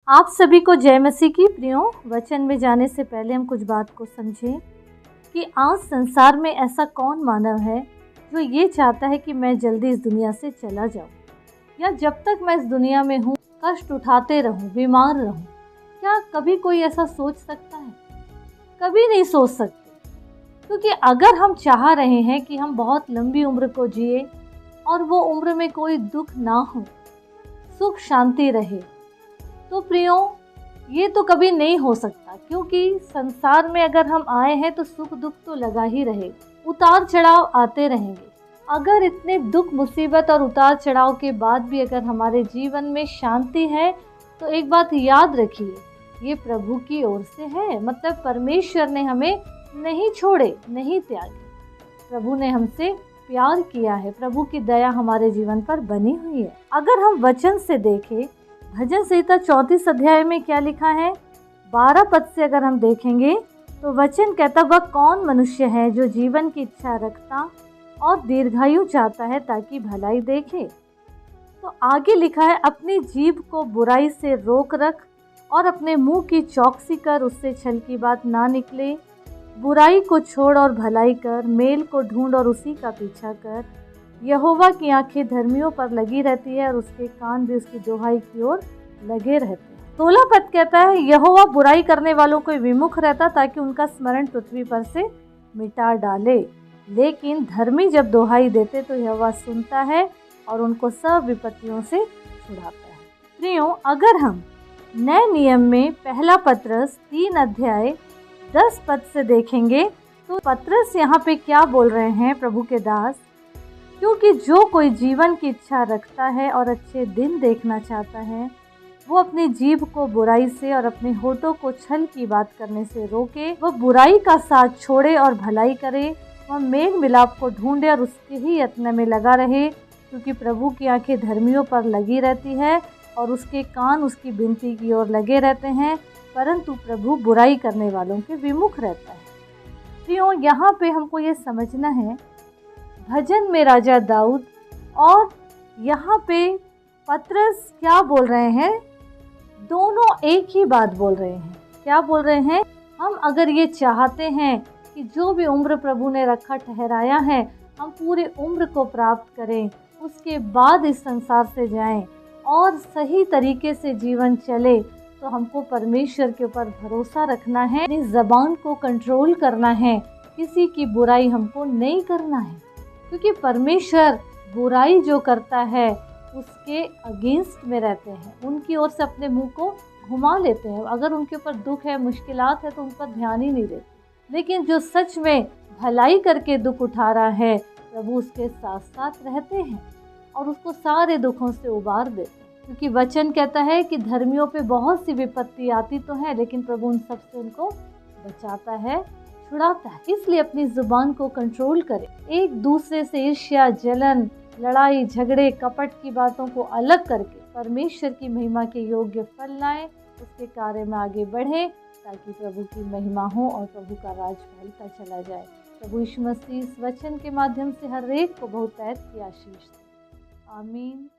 आप सभी को जय मसीह की। प्रियो, वचन में जाने से पहले हम कुछ बात को समझें कि आज संसार में ऐसा कौन मानव है जो ये चाहता है कि मैं जल्दी इस दुनिया से चला जाऊं, या जब तक मैं इस दुनिया में हूँ कष्ट उठाते रहूं, बीमार रहूं। क्या कभी कोई ऐसा सोच सकता है? कभी नहीं सोच सकते, क्योंकि अगर हम चाह रहे हैं कि हम बहुत लंबी उम्र को जिए और वो उम्र में कोई दुख ना हो, सुख शांति रहे, तो प्रियो ये तो कभी नहीं हो सकता। क्योंकि संसार में अगर हम आए हैं तो सुख दुख तो लगा ही रहे, उतार चढ़ाव आते रहेंगे। अगर इतने दुख मुसीबत और उतार चढ़ाव के बाद भी अगर हमारे जीवन में शांति है, तो एक बात याद रखिए, ये प्रभु की ओर से है। मतलब परमेश्वर ने हमें नहीं छोड़े, नहीं त्यागे। प्रभु ने हमसे प्यार किया है, प्रभु की दया हमारे जीवन पर बनी हुई है। अगर हम वचन से देखें, भजन संहिता 34 अध्याय में क्या लिखा है, 12 पद से अगर हम देखेंगे तो वचन कहता, वह कौन मनुष्य है जो जीवन की इच्छा रखता और दीर्घायु चाहता है ताकि भलाई देखे। तो आगे लिखा है, अपनी जीभ को बुराई से रोक रख और अपने मुंह की चौकसी कर, उससे छल की बात ना निकले। बुराई को छोड़ और भलाई कर, मेल को ढूंढ और उसी का पीछा कर। यहोवा की आंखें धर्मियों पर लगी रहती है और उसके कान भी उसकी दुहाई की ओर लगे रहते हैं। 16 पद कहता है, यहोवा बुराई करने वालों को विमुख रहता ताकि उनका स्मरण पृथ्वी पर से मिटा डाले, लेकिन धर्मी जब दुहाई देते तो यहोवा सुनता है और उनको सब विपत्तियों से छुड़ाता है। प्रियो, अगर हम नए नियम में पहला पत्रस 3 अध्याय 10 पद से देखेंगे तो पत्रस यहाँ पे क्या बोल रहे हैं, प्रभु के दास, क्योंकि जो कोई जीवन की इच्छा रखता है और अच्छे दिन देखना चाहता है, वो अपनी जीभ को बुराई से और अपने होठों को छल की बात करने से रोके। वह बुराई का साथ छोड़े और भलाई करे। वह मेल मिलाप को ढूंढे और उसके ही यत्न में लगा रहे, क्योंकि प्रभु की आंखें धर्मियों पर लगी रहती है और उसके कान उसकी विनती की ओर लगे रहते हैं, परंतु प्रभु बुराई करने वालों के विमुख रहता है। प्रियो, यहाँ पे हमको ये समझना है, भजन में राजा दाऊद और यहाँ पे पत्रस क्या बोल रहे हैं, दोनों एक ही बात बोल रहे हैं। क्या बोल रहे हैं, हम अगर ये चाहते हैं कि जो भी उम्र प्रभु ने रखा ठहराया है, हम पूरी उम्र को प्राप्त करें, उसके बाद इस संसार से जाएं और सही तरीके से जीवन चले, तो हमको परमेश्वर के ऊपर भरोसा रखना है, अपनी ज़बान को कंट्रोल करना है, किसी की बुराई हमको नहीं करना है। क्योंकि परमेश्वर बुराई जो करता है उसके अगेंस्ट में रहते हैं, उनकी ओर से अपने मुंह को घुमा लेते हैं। अगर उनके ऊपर दुख है, मुश्किलात है, तो उन पर ध्यान ही नहीं देते। लेकिन जो सच में भलाई करके दुख उठा रहा है, प्रभु उसके साथ साथ रहते हैं और उसको सारे दुखों से उबार देते हैं। क्योंकि वचन कहता है कि धर्मियों पे बहुत सी विपत्ति आती तो है, लेकिन प्रभु उन सब से उनको बचाता है, छुड़ाता है। इसलिए अपनी जुबान को कंट्रोल करें। एक दूसरे से ईर्ष्या, जलन, लड़ाई झगड़े, कपट की बातों को अलग करके परमेश्वर की महिमा के योग्य फल लाएं, उसके कार्य में आगे बढ़ें, ताकि प्रभु की महिमा हो और प्रभु का राज फैलता चला जाए। प्रभु यीशु मसीह इस वचन के माध्यम से हर एक को बहुत की आशीष दे। आमीन।